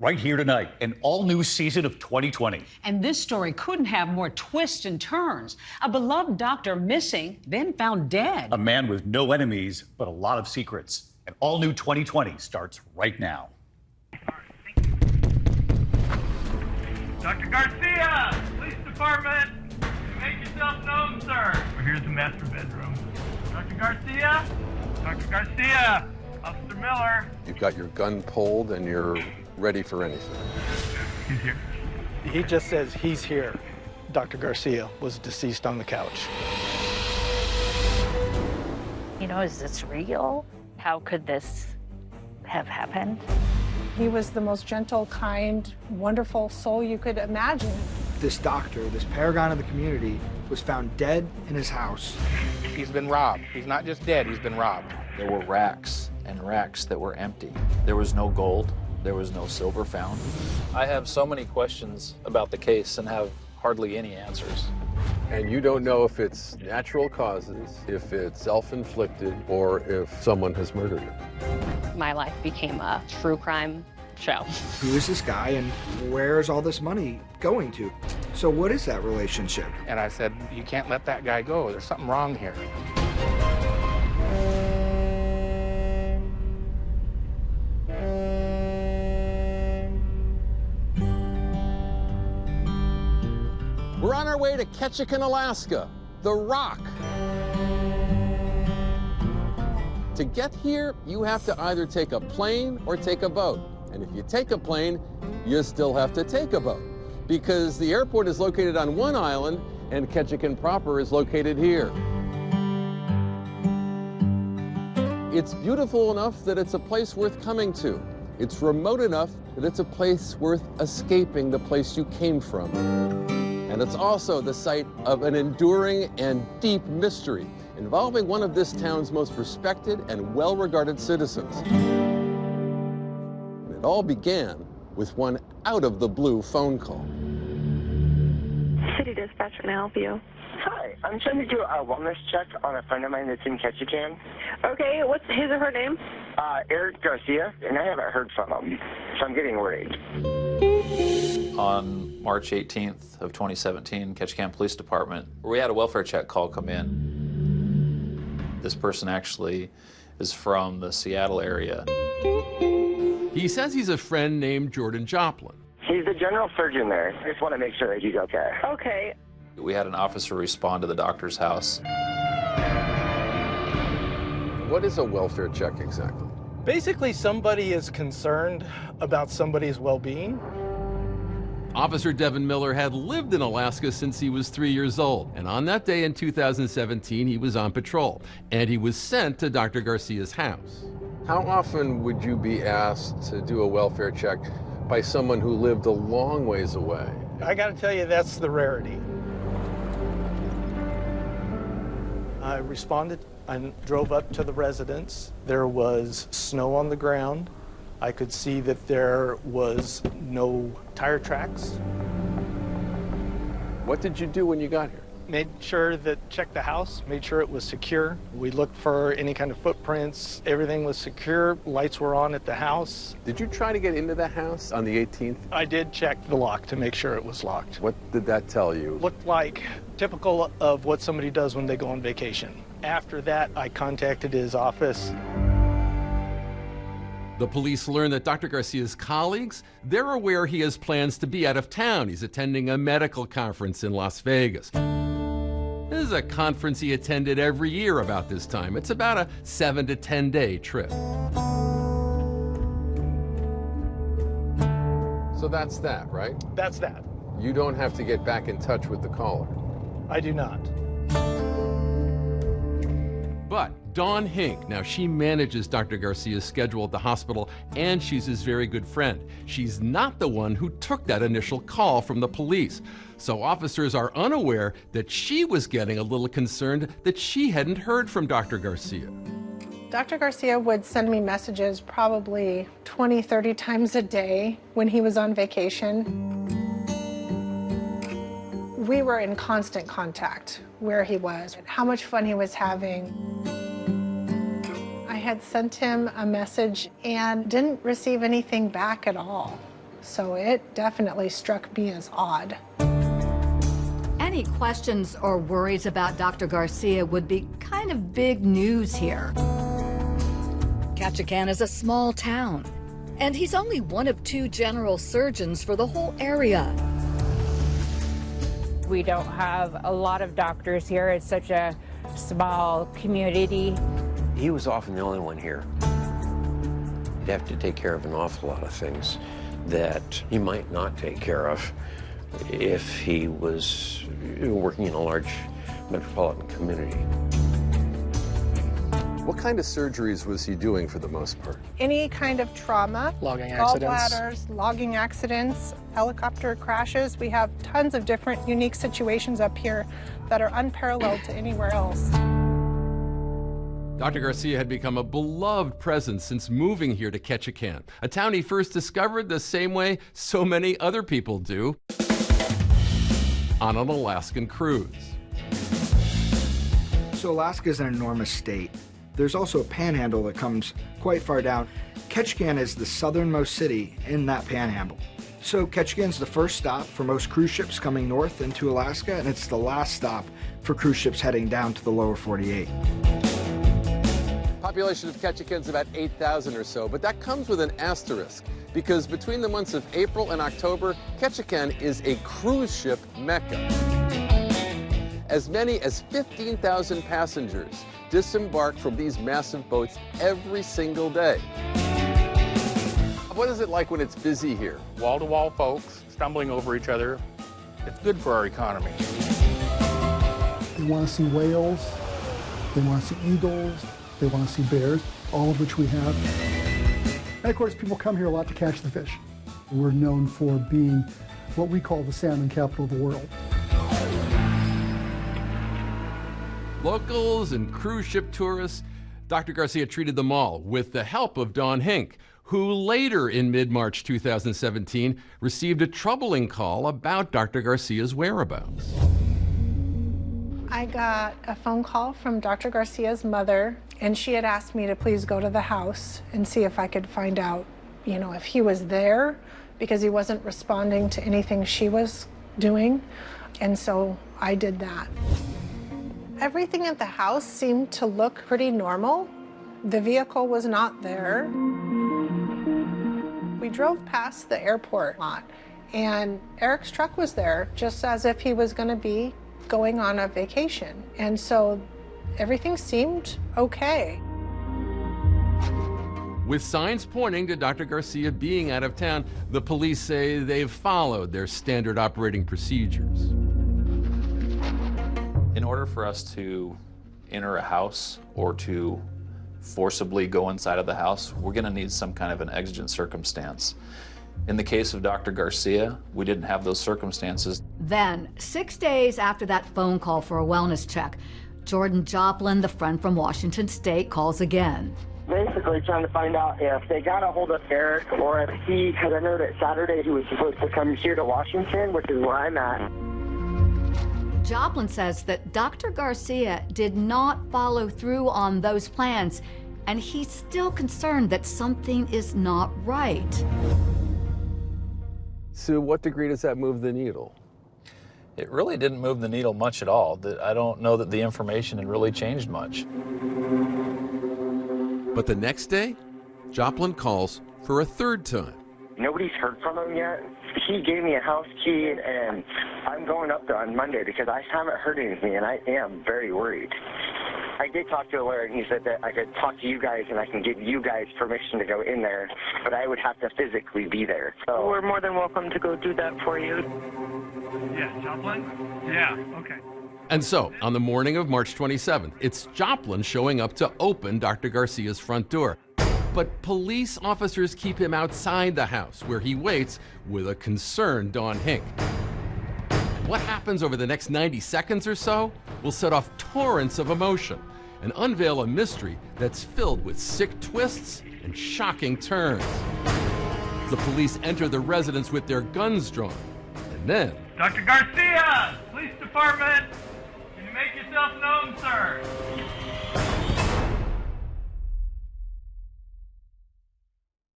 Right here tonight, an all-new season of 2020. And this story couldn't have more twists and turns. A beloved doctor missing, then found dead. A man with no enemies, but a lot of secrets. An all-new 2020 starts right now. Dr. Garcia, Police Department, make yourself known, sir. We're here at the master bedroom. Dr. Garcia? Dr. Garcia, Officer Miller. You've got your gun pulled and you're ready for anything. He's here. He just says he's here. Dr. Garcia was deceased on the couch. You know, is this real? How could this have happened? He was the most gentle, kind, wonderful soul you could imagine. This doctor, this paragon of the community, was found dead in his house. He's been robbed. He's not just dead, he's been robbed. There were racks and racks that were empty. There was no gold. There was no silver found. I have so many questions about the case and have hardly any answers. And you don't know if it's natural causes, if it's self-inflicted, or if someone has murdered him. My life became a true crime show. Who is this guy and where is all this money going to? So what is that relationship? And I said, you can't let that guy go. There's something wrong here. We're on our way to Ketchikan, Alaska, the Rock. To get here, you have to either take a plane or take a boat. And if you take a plane, you still have to take a boat, because the airport is located on one island and Ketchikan proper is located here. It's beautiful enough that it's a place worth coming to. It's remote enough that it's a place worth escaping the place you came from. And it's also the site of an enduring and deep mystery involving one of this town's most respected and well-regarded citizens. And it all began with one out-of-the-blue phone call. City Dispatch, can I help you? Hi, I'm trying to do a wellness check on a friend of mine that's in Ketchikan. Okay, what's his or her name? Eric Garcia, and I haven't heard from him, so I'm getting worried. On March 18th of 2017, Ketchikan Police Department, we had a welfare check call come in. This person actually is from the Seattle area. He says he's a friend named Jordan Joplin. He's the general surgeon there. I just want to make sure that he's okay. Okay. We had an officer respond to the doctor's house. What is a welfare check exactly? Basically, somebody is concerned about somebody's well-being. Officer David Muir had lived in Alaska since he was 3 years old, and on that day in 2017, he was on patrol, and he was sent to Dr. Garcia's house. How often would you be asked to do a welfare check by someone who lived a long ways away? I gotta tell you, that's the rarity. I responded. I drove up to the residence. There was snow on the ground. I could see that there was no tire tracks. What did you do when you got here? Made sure that, checked the house, made sure it was secure. We looked for any kind of footprints. Everything was secure. Lights were on at the house. Did you try to get into the house on the 18th? I did check the lock to make sure it was locked. What did that tell you? Looked like typical of what somebody does when they go on vacation. After that, I contacted his office. The police learn that Dr. Garcia's colleagues, they're aware he has plans to be out of town. He's attending a medical conference in Las Vegas. This is a conference he attended every year about this time. It's about a 7 to 10 day trip. So that's that, right? That's that. You don't have to get back in touch with the caller. I do not. But Dawn Hink, now she manages Dr. Garcia's schedule at the hospital, and she's his very good friend. She's not the one who took that initial call from the police. So officers are unaware that she was getting a little concerned that she hadn't heard from Dr. Garcia. Dr. Garcia would send me messages probably 20, 30 times a day when he was on vacation. We were in constant contact where he was, how much fun he was having. I had sent him a message and didn't receive anything back at all. So it definitely struck me as odd. Any questions or worries about Dr. Garcia would be kind of big news here. Ketchikan is a small town, and he's only one of 2 general surgeons for the whole area. We don't have a lot of doctors here. It's such a small community. He was often the only one here. You'd have to take care of an awful lot of things that he might not take care of if he was working in a large metropolitan community. What kind of surgeries was he doing for the most part? Any kind of trauma, Logging accidents. gallbladders, logging accidents, helicopter crashes. We have tons of different unique situations up here that are unparalleled to anywhere else. Dr. Garcia had become a beloved presence since moving here to Ketchikan, a town he first discovered the same way so many other people do, on an Alaskan cruise. So Alaska is an enormous state. There's also a panhandle that comes quite far down. Ketchikan is the southernmost city in that panhandle. So Ketchikan's the first stop for most cruise ships coming north into Alaska, and it's the last stop for cruise ships heading down to the lower 48. Population of Ketchikan's about 8,000 or so, but that comes with an asterisk, because between the months of April and October, Ketchikan is a cruise ship mecca. As many as 15,000 passengers disembark from these massive boats every single day. What is it like when it's busy here? Wall-to-wall folks stumbling over each other. It's good for our economy. They want to see whales, they want to see eagles, they want to see bears, all of which we have. And of course, people come here a lot to catch the fish. We're known for being what we call the salmon capital of the world. Locals and cruise ship tourists, Dr. Garcia treated them all with the help of Don Hink, who later in mid-March 2017 received a troubling call about Dr. Garcia's whereabouts. I got a phone call from Dr. Garcia's mother, and she had asked me to please go to the house and see if I could find out, if he was there, because he wasn't responding to anything she was doing. And so I did that. Everything at the house seemed to look pretty normal. The vehicle was not there. We drove past the airport lot, and Eric's truck was there, just as if he was going to be going on a vacation. And so everything seemed okay. With signs pointing to Dr. Garcia being out of town, the police say they've followed their standard operating procedures. In order for us to enter a house or to forcibly go inside of the house, we're going to need some kind of an exigent circumstance. In the case of Dr. Garcia, we didn't have those circumstances. Then, 6 days after that phone call for a wellness check, Jordan Joplin, the friend from Washington State, calls again. Basically trying to find out if they got a hold of Eric or if he, because I know that Saturday he was supposed to come here to Washington, which is where I'm at. Joplin says that Dr. Garcia did not follow through on those plans, and he's still concerned that something is not right. To what degree does that move the needle? It really didn't move the needle much at all. I don't know that the information had really changed much. But the next day, Joplin calls for a third time. Nobody's heard from him yet. He gave me a house key, and I'm going up there on Monday because I haven't heard anything, and I am very worried. I did talk to a lawyer, and he said that I could talk to you guys, and I can give you guys permission to go in there, but I would have to physically be there. So we're more than welcome to go do that for you. Yeah, Joplin? Yeah, okay. And so, on the morning of March 27th, it's Joplin showing up to open Dr. Garcia's front door. But police officers keep him outside the house, where he waits with a concerned Don Hink. And what happens over the next 90 seconds or so will set off torrents of emotion and unveil a mystery that's filled with sick twists and shocking turns. The police enter the residence with their guns drawn, and then... Dr. Garcia! Police Department! Can you make yourself known, sir?